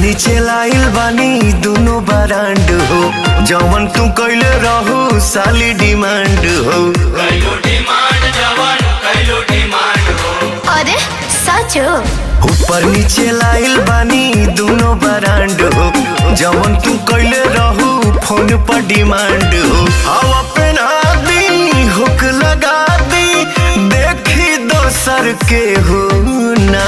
नीचे लाइल बानी दोनों बरांड हो, जवन तू कैले रहू साली डिमांड हो। अरे सच हो? ऊपर नीचे लाइल बानी दोनों बरांड हो, जवन तू कैले रहू फोन पर डिमांड हो। हवा पहना दी हुक लगा दी, देखी दोसर के हो ना।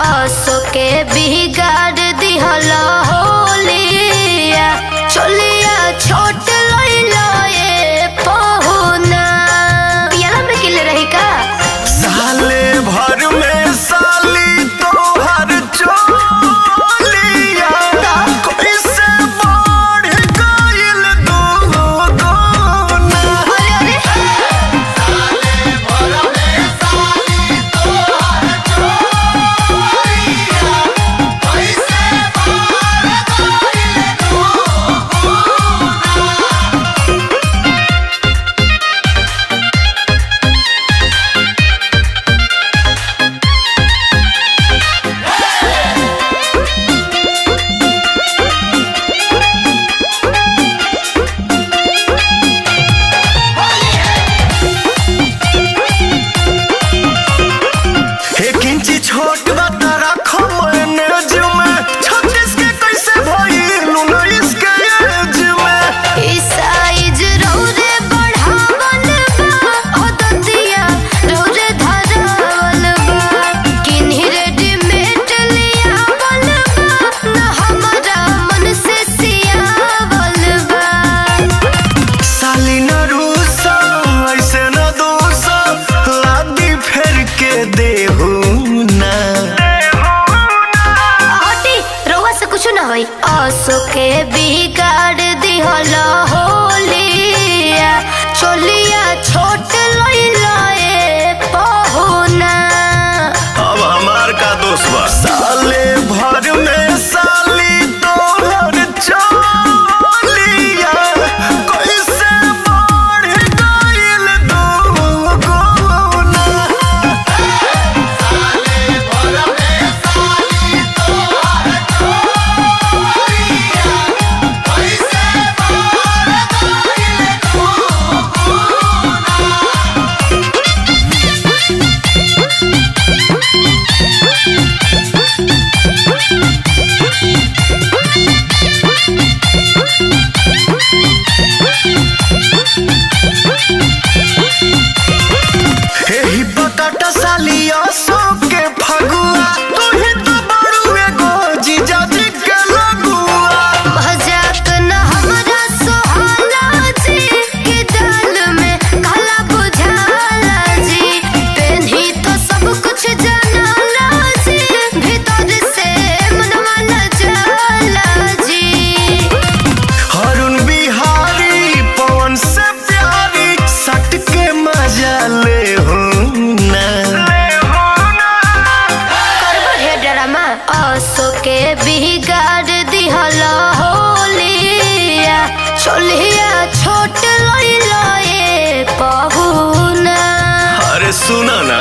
आसो के बिगाड़ दिहला होलिया, चलिया छोट लइला ये पहुना। पियाला में किले रही का? साले भर में साली तोहर चोलिया, कैसे बढ़ गइल दुगुना। अरे अरे साले भर में साली तोहर चोलिया, कैसे बढ़ गइल दुगुना। एक इंची छोट बता रखो मैनेज में, 36 के कैसे भइल 19 के एज में। ई साइज रौरे बढ़ावल बा, अदतिया रौरे धरावल बा। किन्ही रेडीमेड लियावल बा, ना हमारा मन से सियावल बा। साली न रूसा ऐसे न दोसा, लादी फेर के देहू ना। हटी, रउआ से कुछ ना होई। आसो के बिगाड़ दिहला होलिया, चलिया छोट लइला ये पहुना। अब हमार का दोष बा। साले भर में साली तोहर चोलिया, कैसे बढ़ गइल दुगुना। साले भर में साली तोहर चोलिया, कैसे बढ़ गइल एही बताटा साली असो के फगुआ, तू ही तो बड़ू एगो जीजा जी के लगुआ। मजाक न हमरा सोहाला जी, कि दाल में काला बुझाला जी। पेन्ही तो सब कुछ जानाला जी, भीतर से मनवा न जाला जी। हरुण बिहारी पवन से प्यारी, सट के मजा ले हो ना। करबो हे ड्रामा। आसो के बिगाड़ दिहला होलिया, चलिया छोट लइला ये पहुना। अरे सुना ना।